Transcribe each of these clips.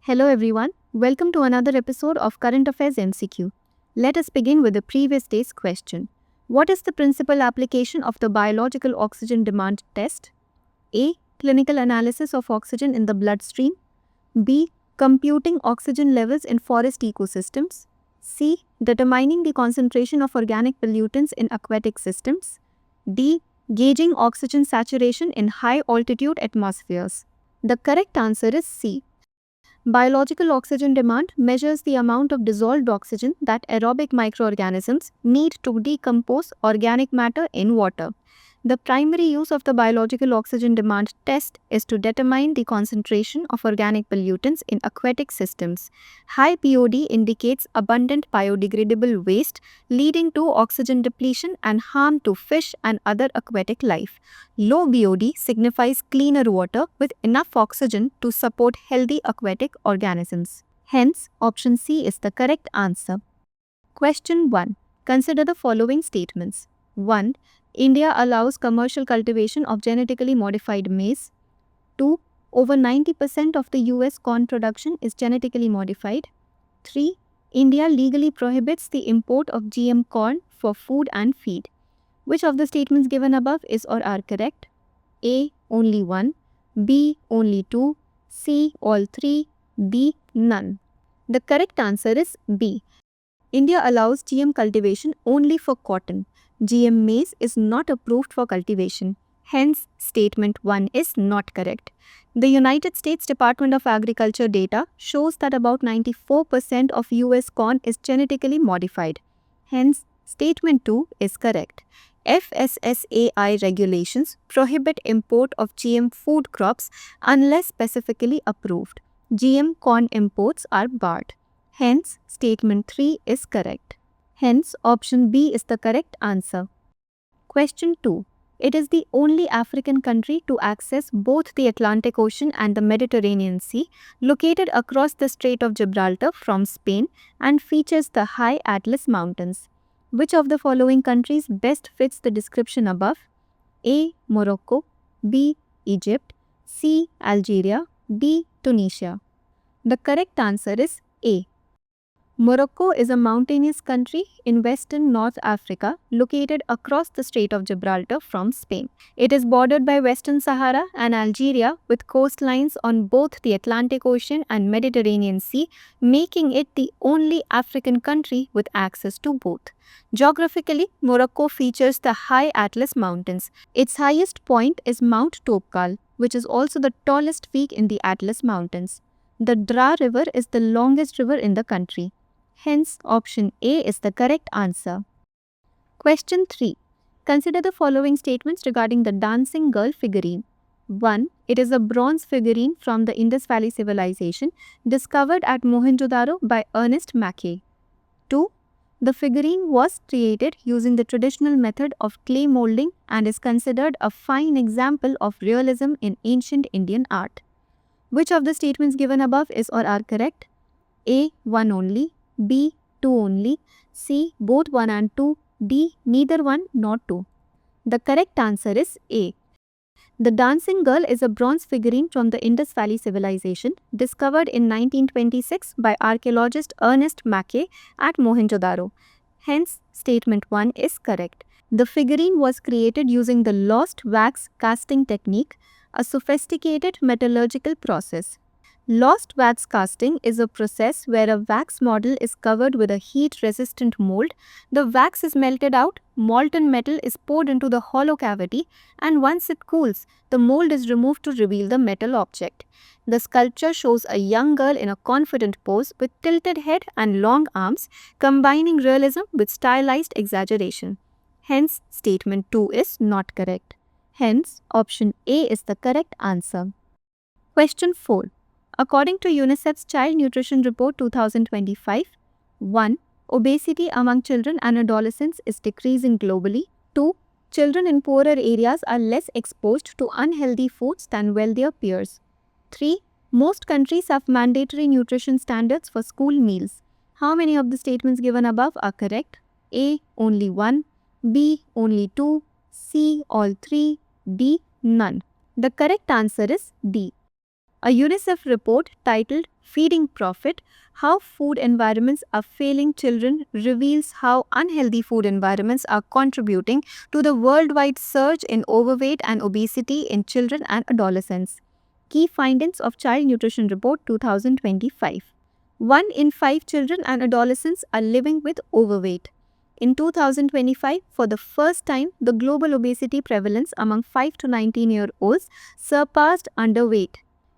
Hello everyone, welcome to another episode of Current Affairs MCQ. Let us begin with the previous day's question. What is the principal application of the biological oxygen demand test? A. Clinical analysis of oxygen in the bloodstream. B. Computing oxygen levels in forest ecosystems. C. Determining the concentration of organic pollutants in aquatic systems. D. Gauging oxygen saturation in high altitude atmospheres. The correct answer is C. Biological oxygen demand measures the amount of dissolved oxygen that aerobic microorganisms need to decompose organic matter in water. The primary use of the biological oxygen demand test is to determine the concentration of organic pollutants in aquatic systems. High BOD indicates abundant biodegradable waste, leading to oxygen depletion and harm to fish and other aquatic life. Low BOD signifies cleaner water with enough oxygen to support healthy aquatic organisms. Hence, option C is the correct answer. Question 1. Consider the following statements. 1. India allows commercial cultivation of genetically modified maize. 2. Over 90% of the US corn production is genetically modified. 3. India legally prohibits the import of GM corn for food and feed. Which of the statements given above is or are correct? A. Only one. B. Only two. C. All three. D. None. The correct answer is B. India allows GM cultivation only for cotton. GM maize is not approved for cultivation. Hence, statement 1 is not correct. The United States Department of Agriculture data shows that about 94% of US corn is genetically modified. Hence, statement 2 is correct. FSSAI regulations prohibit import of GM food crops unless specifically approved. GM corn imports are barred. Hence, statement 3 is correct. Hence, option B is the correct answer. Question 2. It is the only African country to access both the Atlantic Ocean and the Mediterranean Sea, located across the Strait of Gibraltar from Spain, and features the high Atlas Mountains. Which of the following countries best fits the description above? A. Morocco. B. Egypt. C. Algeria. D. Tunisia. The correct answer is A. Morocco is a mountainous country in western North Africa located across the Strait of Gibraltar from Spain. It is bordered by Western Sahara and Algeria with coastlines on both the Atlantic Ocean and Mediterranean Sea, making it the only African country with access to both. Geographically, Morocco features the high Atlas Mountains. Its highest point is Mount Topkal, which is also the tallest peak in the Atlas Mountains. The Dra River is the longest river in the country. Hence, option A is the correct answer. Question 3. Consider the following statements regarding the dancing girl figurine. 1. It is a bronze figurine from the Indus Valley Civilization discovered at Mohenjo-daro by Ernest Mackay. 2. The figurine was created using the traditional method of clay molding and is considered a fine example of realism in ancient Indian art. Which of the statements given above is or are correct? A. One only. B. Two only. C. Both 1 and 2. D. Neither 1 nor 2. The correct answer is A. The dancing girl is a bronze figurine from the Indus Valley Civilization discovered in 1926 by archaeologist Ernest Mackay at Mohenjo-daro. Hence, statement 1 is correct. The figurine was created using the lost wax casting technique, a sophisticated metallurgical process. Lost wax casting is a process where a wax model is covered with a heat-resistant mold. The wax is melted out, molten metal is poured into the hollow cavity, and once it cools, the mold is removed to reveal the metal object. The sculpture shows a young girl in a confident pose with tilted head and long arms, combining realism with stylized exaggeration. Hence, statement 2 is not correct. Hence, option A is the correct answer. Question 4. According to UNICEF's Child Nutrition Report 2025, 1. Obesity among children and adolescents is decreasing globally. 2. Children in poorer areas are less exposed to unhealthy foods than wealthier peers. 3. Most countries have mandatory nutrition standards for school meals. How many of the statements given above are correct? A. Only 1. B. Only 2. C. All 3. D. None. The correct answer is D. A UNICEF report titled Feeding Profit: How Food Environments Are Failing Children reveals how unhealthy food environments are contributing to the worldwide surge in overweight and obesity in children and adolescents. Key Findings of Child Nutrition Report 2025. 1 in 5 children and adolescents are living with overweight. In 2025, for the first time, the global obesity prevalence among 5 to 19-year-olds surpassed underweight.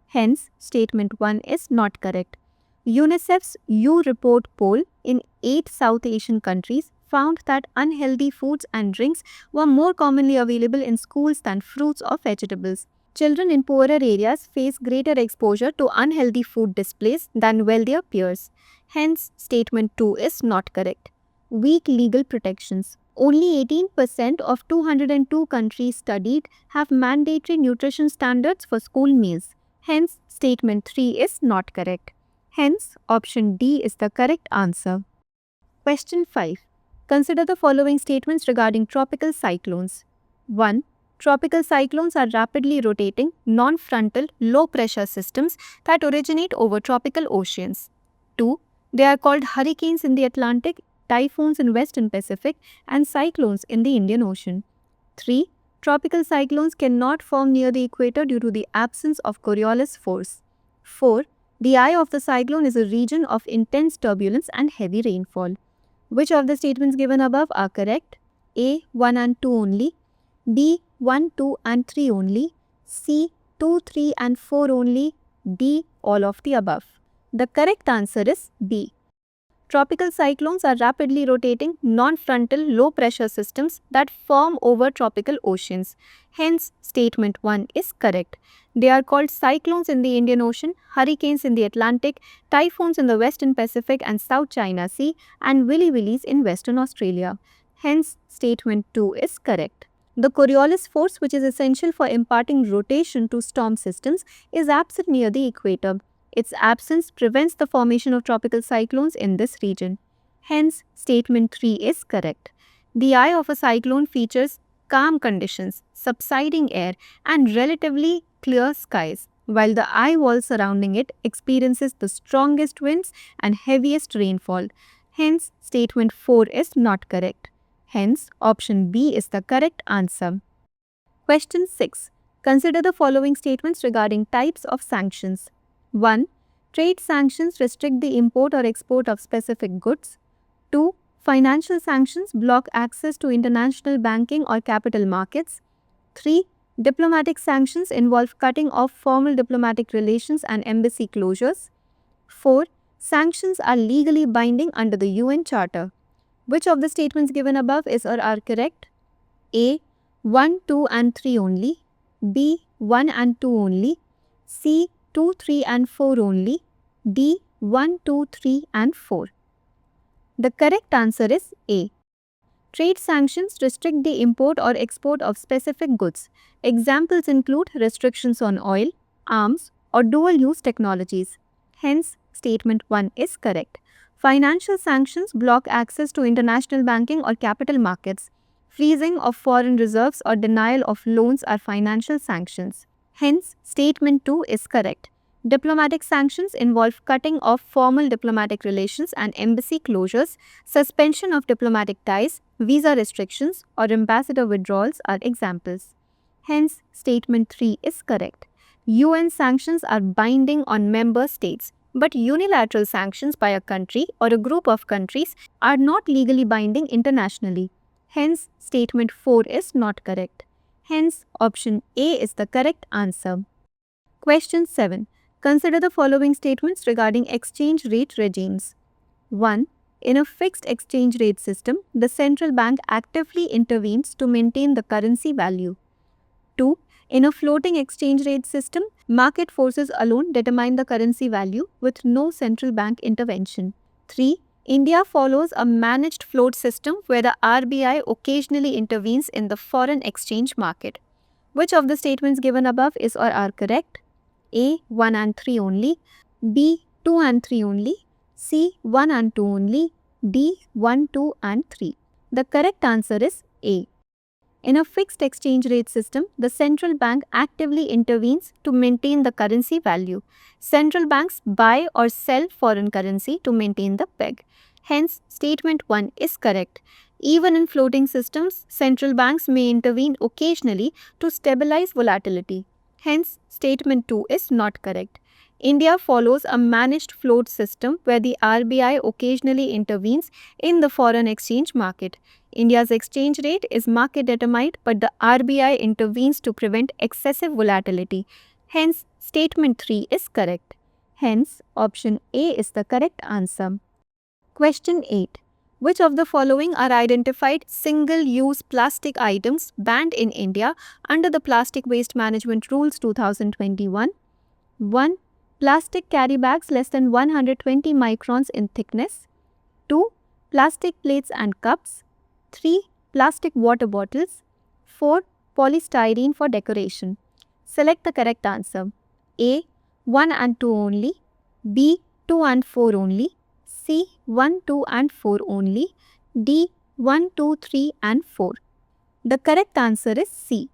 Hence, statement 1 is not correct. UNICEF's U-Report poll in 8 South Asian countries found that unhealthy foods and drinks were more commonly available in schools than fruits or vegetables. Children in poorer areas face greater exposure to unhealthy food displays than wealthier peers. Hence, statement 2 is not correct. Weak legal protections. Only 18% of 202 countries studied have mandatory nutrition standards for school meals. Hence, statement 3 is not correct. Hence, option D is the correct answer. Question 5. Consider the following statements regarding tropical cyclones. 1. Tropical cyclones are rapidly rotating, non-frontal, low-pressure systems that originate over tropical oceans. 2. They are called hurricanes in the Atlantic, typhoons in Western Pacific, and cyclones in the Indian Ocean. 3. Tropical cyclones cannot form near the equator due to the absence of Coriolis force. 4. The eye of the cyclone is a region of intense turbulence and heavy rainfall. Which of the statements given above are correct? A. 1 and 2 only. B. 1, 2 and 3 only. C. 2, 3 and 4 only. D. All of the above. The correct answer is B. Tropical cyclones are rapidly rotating, non-frontal, low-pressure systems that form over tropical oceans. Hence, statement 1 is correct. They are called cyclones in the Indian Ocean, hurricanes in the Atlantic, typhoons in the Western Pacific and South China Sea, and willy-willies in Western Australia. Hence, statement 2 is correct. The Coriolis force, which is essential for imparting rotation to storm systems, is absent near the equator. Its absence prevents the formation of tropical cyclones in this region. Hence, statement 3 is correct. The eye of a cyclone features calm conditions, subsiding air, and relatively clear skies, while the eye wall surrounding it experiences the strongest winds and heaviest rainfall. Hence, statement 4 is not correct. Hence, option B is the correct answer. Question 6. Consider the following statements regarding types of sanctions. 1. Trade sanctions restrict the import or export of specific goods. 2. Financial sanctions block access to international banking or capital markets. 3. Diplomatic sanctions involve cutting off formal diplomatic relations and embassy closures. 4. Sanctions are legally binding under the UN Charter. Which of the statements given above is or are correct? A. 1, 2 and 3 only. B. 1 and 2 only. C. 2, 3 and 4 only. D. 1, 2, 3 and 4. The correct answer is A. Trade sanctions restrict the import or export of specific goods. Examples include restrictions on oil, arms, or dual-use technologies. Hence, statement 1 is correct. Financial sanctions block access to international banking or capital markets. Freezing of foreign reserves or denial of loans are financial sanctions. Hence, statement 2 is correct. Diplomatic sanctions involve cutting off formal diplomatic relations and embassy closures, suspension of diplomatic ties, visa restrictions, or ambassador withdrawals are examples. Hence, statement 3 is correct. UN sanctions are binding on member states, but unilateral sanctions by a country or a group of countries are not legally binding internationally. Hence, statement 4 is not correct. Hence, option A is the correct answer. Question 7. Consider the following statements regarding exchange rate regimes. 1. In a fixed exchange rate system, the central bank actively intervenes to maintain the currency value. 2. In a floating exchange rate system, market forces alone determine the currency value with no central bank intervention. 3. India follows a managed float system where the RBI occasionally intervenes in the foreign exchange market. Which of the statements given above is or are correct? A. 1 and 3 only. B. 2 and 3 only. C. 1 and 2 only. D. 1, 2 and 3. The correct answer is A. In a fixed exchange rate system, the central bank actively intervenes to maintain the currency value. Central banks buy or sell foreign currency to maintain the peg. Hence, statement 1 is correct. Even in floating systems, central banks may intervene occasionally to stabilize volatility. Hence, statement 2 is not correct. India follows a managed float system where the RBI occasionally intervenes in the foreign exchange market. India's exchange rate is market determined, but the RBI intervenes to prevent excessive volatility. Hence, statement 3 is correct. Hence, option A is the correct answer. Question 8. Which of the following are identified single-use plastic items banned in India under the Plastic Waste Management Rules 2021? 1. Plastic carry bags less than 120 microns in thickness. 2. Plastic plates and cups. 3. Plastic water bottles. 4. Polystyrene for decoration. Select the correct answer. A. 1 and 2 only. B. 2 and 4 only. C. 1, 2 and 4 only. D. 1, 2, 3 and 4. The correct answer is C.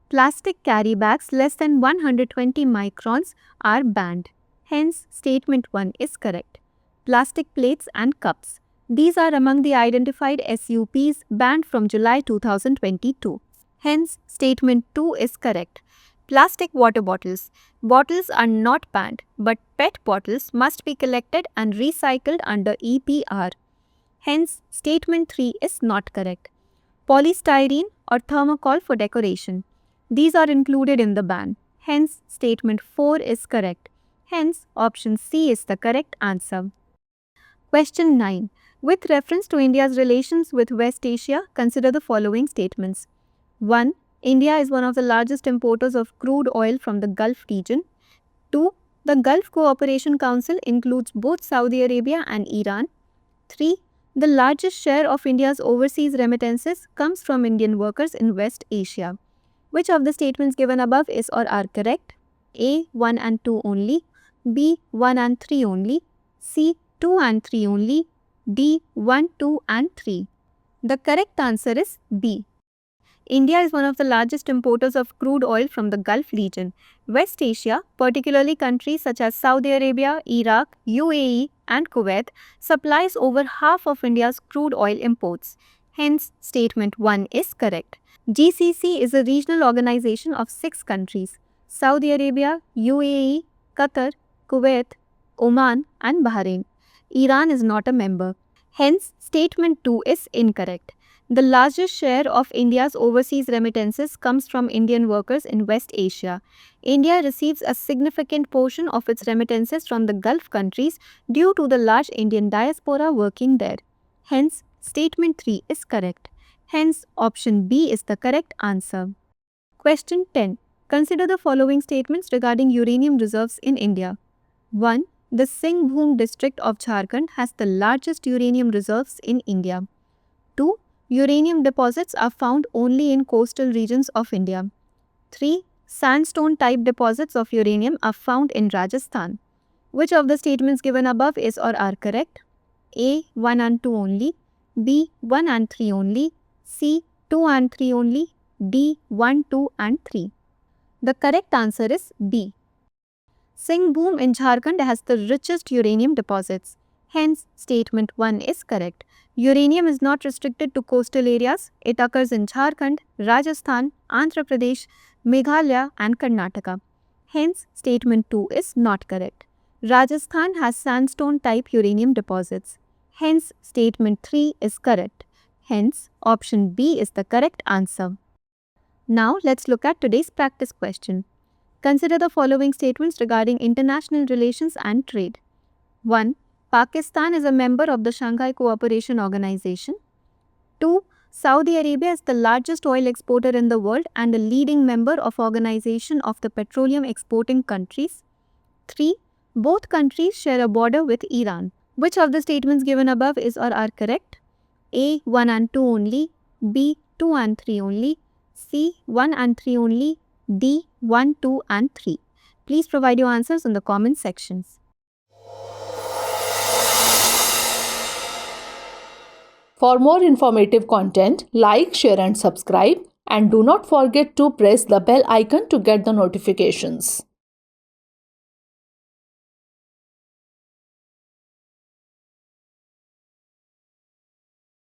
Plastic carry bags less than 120 microns are banned. Hence, statement 1 is correct. Plastic plates and cups. These are among the identified SUPs banned from July 2022. Hence, statement 2 is correct. Plastic water bottles. Bottles are not banned, but PET bottles must be collected and recycled under EPR. Hence, statement 3 is not correct. Polystyrene or thermocol for decoration. These are included in the ban. Hence, statement 4 is correct. Hence, option C is the correct answer. Question 9. With reference to India's relations with West Asia, consider the following statements. 1. India is one of the largest importers of crude oil from the Gulf region. 2. The Gulf Cooperation Council includes both Saudi Arabia and Iran. 3. The largest share of India's overseas remittances comes from Indian workers in West Asia. Which of the statements given above is or are correct? A. 1 and 2 only. B. 1 and 3 only. C. 2 and 3 only. D. 1, 2 and 3. The correct answer is B. India is one of the largest importers of crude oil from the Gulf region. West Asia, particularly countries such as Saudi Arabia, Iraq, UAE and Kuwait, supplies over half of India's crude oil imports. Hence, statement 1 is correct. GCC is a regional organization of 6 countries: Saudi Arabia, UAE, Qatar, Kuwait, Oman and Bahrain. Iran is not a member. Hence, statement 2 is incorrect. The largest share of India's overseas remittances comes from Indian workers in West Asia. India receives a significant portion of its remittances from the Gulf countries due to the large Indian diaspora working there. Hence, statement 3 is correct. Hence, option B is the correct answer. Question 10. Consider the following statements regarding uranium reserves in India. 1. The Singhbhum district of Jharkhand has the largest uranium reserves in India. 2. Uranium deposits are found only in coastal regions of India. 3. Sandstone type deposits of uranium are found in Rajasthan. Which of the statements given above is or are correct? A. 1 and 2 only. B. 1 and 3 only. C. 2 and 3 only. D. 1, 2 and 3. The correct answer is B. Singhbhum in Jharkhand has the richest uranium deposits. Hence, statement 1 is correct. Uranium is not restricted to coastal areas. It occurs in Jharkhand, Rajasthan, Andhra Pradesh, Meghalaya and Karnataka. Hence, statement 2 is not correct. Rajasthan has sandstone type uranium deposits. Hence, statement 3 is correct. Hence, option B is the correct answer. Now, let's look at today's practice question. Consider the following statements regarding international relations and trade. 1. Pakistan is a member of the Shanghai Cooperation Organization. 2. Saudi Arabia is the largest oil exporter in the world and a leading member of Organization of the Petroleum Exporting Countries. 3. Both countries share a border with Iran. Which of the statements given above is or are correct? A. 1 and 2 only. B. 2 and 3 only. C. 1 and 3 only. D. 1, 2 and 3. Please provide your answers in the comment sections. For more informative content, like, share and subscribe, and do not forget to press the bell icon to get the notifications.